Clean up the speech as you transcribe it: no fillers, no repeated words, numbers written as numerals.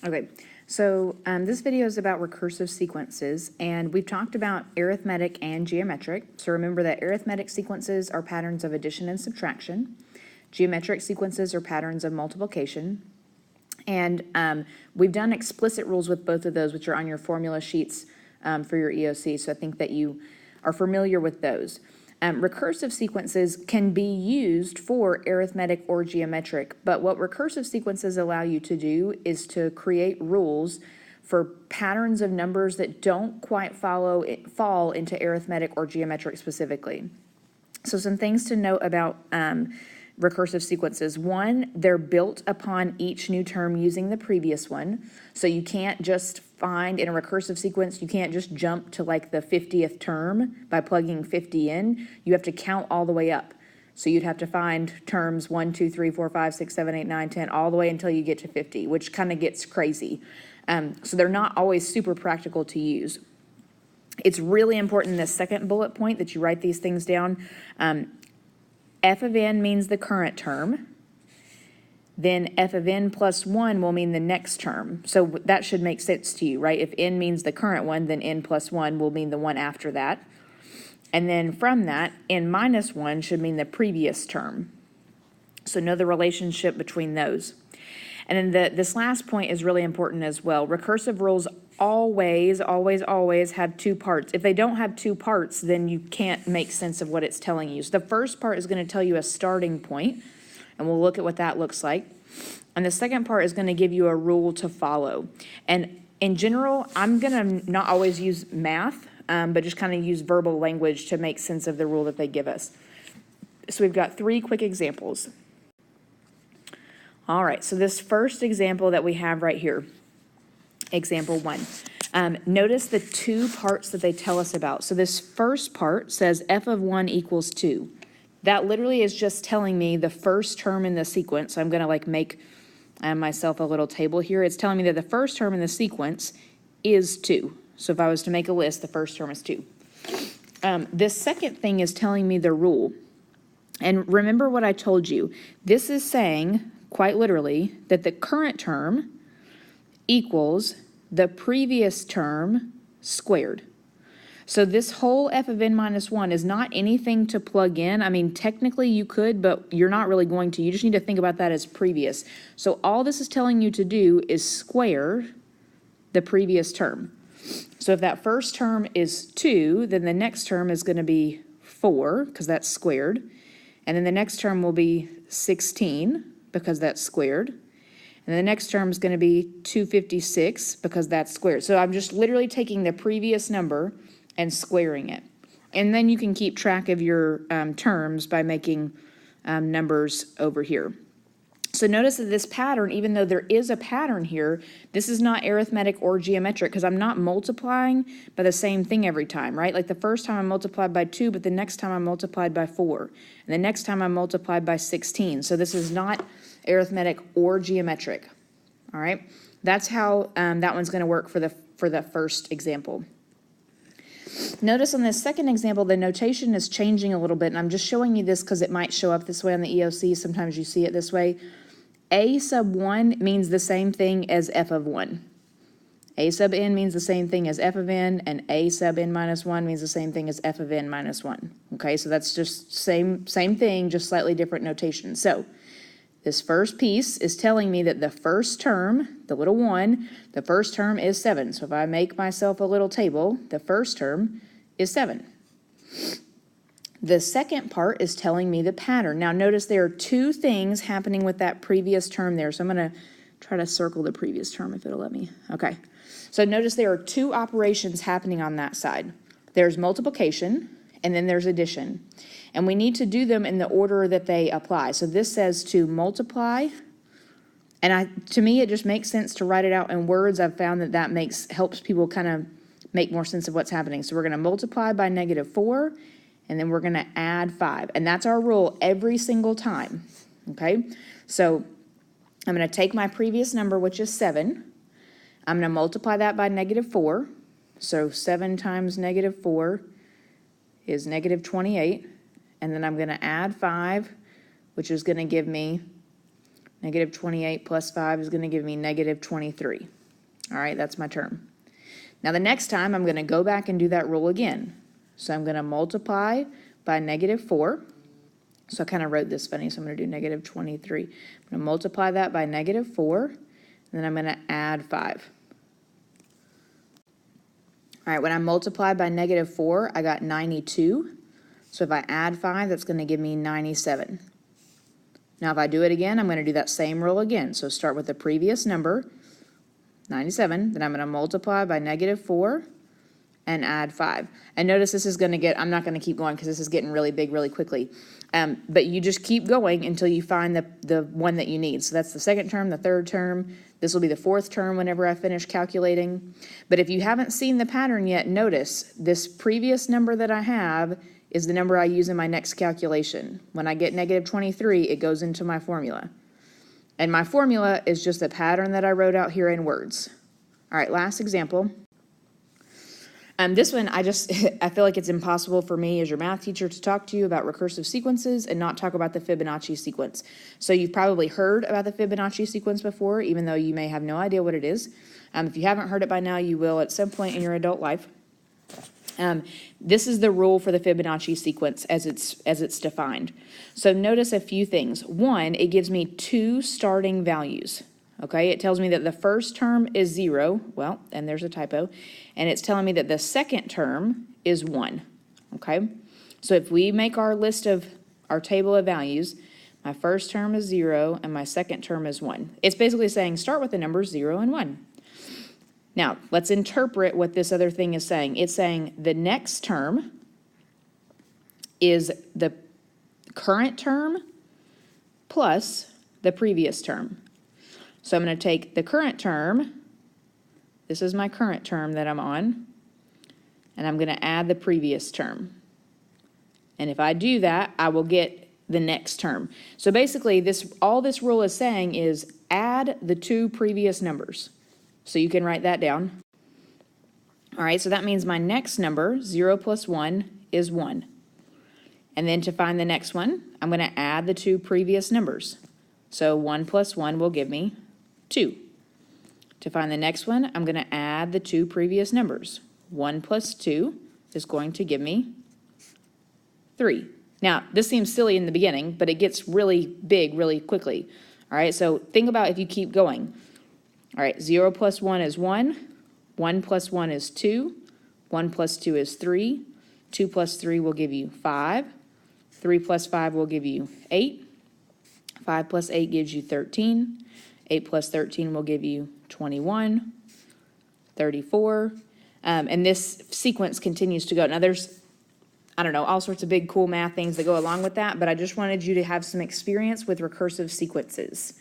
Okay, so this video is about recursive sequences, and we've talked about arithmetic and geometric. So remember that arithmetic sequences are patterns of addition and subtraction. Geometric sequences are patterns of multiplication. And we've done explicit rules with both of those, which are on your formula sheets for your EOC, so I think that you are familiar with those. Recursive sequences can be used for arithmetic or geometric, but what recursive sequences allow you to do is to create rules for patterns of numbers that don't quite fall into arithmetic or geometric specifically. So some things to note about recursive sequences. One, they're built upon each new term using the previous one. So you can't just find in a recursive sequence, you can't just jump to like the 50th term by plugging 50 in. You have to count all the way up. So you'd have to find terms 1, 2, 3, 4, 5, 6, 7, 8, 9, 10, all the way until you get to 50, which kind of gets crazy. So they're not always super practical to use. It's really important in the second bullet point that you write these things down. F of n means the current term. Then f of n plus 1 will mean the next term. So that should make sense to you, right? If n means the current one, then n plus 1 will mean the one after that. And then from that, n minus 1 should mean the previous term. So know the relationship between those. And then this last point is really important as well. Recursive rules always have two parts. If they don't have two parts, then you can't make sense of what it's telling you. So the first part is going to tell you a starting point, and we'll look at what that looks like. And the second part is going to give you a rule to follow. And in general, I'm going to not always use math, but just kind of use verbal language to make sense of the rule that they give us. So we've got 3 quick examples. All right, so this first example that we have right here, example 1. Notice the 2 parts that they tell us about. So this first part says f of 1 equals 2. That literally is just telling me the first term in the sequence. So I'm going to like make myself a little table here. It's telling me that the first term in the sequence is 2. So if I was to make a list, the first term is 2. This second thing is telling me the rule. And remember what I told you. This is saying, quite literally, that the current term equals the previous term squared. So this whole f of n minus 1 is not anything to plug in. I mean, technically you could, but you're not really going to. You just need to think about that as previous. So all this is telling you to do is square the previous term. So if that first term is 2, then the next term is going to be 4, because that's squared. And then the next term will be 16, because that's squared. And the next term is going to be 256 because that's squared. So I'm just literally taking the previous number and squaring it. And then you can keep track of your terms by making numbers over here. So notice that this pattern, even though there is a pattern here, this is not arithmetic or geometric because I'm not multiplying by the same thing every time, right? Like the first time I multiplied by 2, but the next time I multiplied by 4. And the next time I multiplied by 16. So this is not arithmetic or geometric. All right, that's how that one's going to work for the first example. Notice on this second example, the notation is changing a little bit, and I'm just showing you this because it might show up this way on the EOC. Sometimes you see it this way. A sub 1 means the same thing as f of 1. A sub n means the same thing as f of n, and a sub n minus 1 means the same thing as f of n minus 1. Okay, so that's just same thing, just slightly different notation. So this first piece is telling me that the first term, the little 1, the first term is 7. So if I make myself a little table, the first term is 7. The second part is telling me the pattern. Now notice there are 2 things happening with that previous term there. So I'm going to try to circle the previous term if it'll let me. Okay. So notice there are 2 operations happening on that side. There's multiplication and then there's addition. And we need to do them in the order that they apply. So this says to multiply, and to me it just makes sense to write it out in words. I've found that helps people kind of make more sense of what's happening. So we're going to multiply by -4, and then we're going to add 5. And that's our rule every single time. Okay? So I'm going to take my previous number, which is 7. I'm going to multiply that by -4. So 7 times -4 is -28. And then I'm going to add 5, which is going to give me Negative 28 plus 5 is going to give me negative 23. All right, that's my term. Now the next time I'm going to go back and do that rule again. So I'm going to multiply by negative 4. So I kind of wrote this funny, so I'm going to do negative 23. I'm going to multiply that by negative 4, and then I'm going to add 5. All right, when I multiply by negative 4, I got 92. So if I add 5, that's going to give me 97. Now if I do it again, I'm going to do that same rule again. So start with the previous number, 97, then I'm going to multiply by negative 4 and add 5. And notice this is going to get, I'm not going to keep going because this is getting really big really quickly. But you just keep going until you find the one that you need. So that's the second term, the third term. This will be the fourth term whenever I finish calculating. But if you haven't seen the pattern yet, notice this previous number that I have is the number I use in my next calculation. When I get negative 23, it goes into my formula. And my formula is just a pattern that I wrote out here in words. All right, last example. This one, I feel like it's impossible for me as your math teacher to talk to you about recursive sequences and not talk about the Fibonacci sequence. So you've probably heard about the Fibonacci sequence before, even though you may have no idea what it is. If you haven't heard it by now, you will at some point in your adult life. This is the rule for the Fibonacci sequence as it's defined. So notice a few things. One, it gives me 2 starting values. Okay, it tells me that the first term is 0, well, and there's a typo, and it's telling me that the second term is 1, okay? So if we make our list of our table of values, my first term is 0 and my second term is 1. It's basically saying start with the numbers 0 and 1. Now, let's interpret what this other thing is saying. It's saying the next term is the current term plus the previous term. So I'm going to take the current term, this is my current term that I'm on, and I'm going to add the previous term. And if I do that, I will get the next term. So basically, all this rule is saying is add the 2 previous numbers. So you can write that down. All right, so that means my next number, 0 plus 1, is 1. And then to find the next one, I'm going to add the 2 previous numbers. So 1 plus 1 will give me 2. To find the next one, I'm going to add the 2 previous numbers. 1 plus 2 is going to give me 3. Now, this seems silly in the beginning, but it gets really big really quickly. All right, so think about if you keep going. All right, 0 plus 1 is 1. 1 plus 1 is 2. 1 plus 2 is 3. 2 plus 3 will give you 5. 3 plus 5 will give you 8. 5 plus 8 gives you 13. 8 plus 13 will give you 21, 34. And this sequence continues to go. Now there's, I don't know, all sorts of big cool math things that go along with that, but I just wanted you to have some experience with recursive sequences.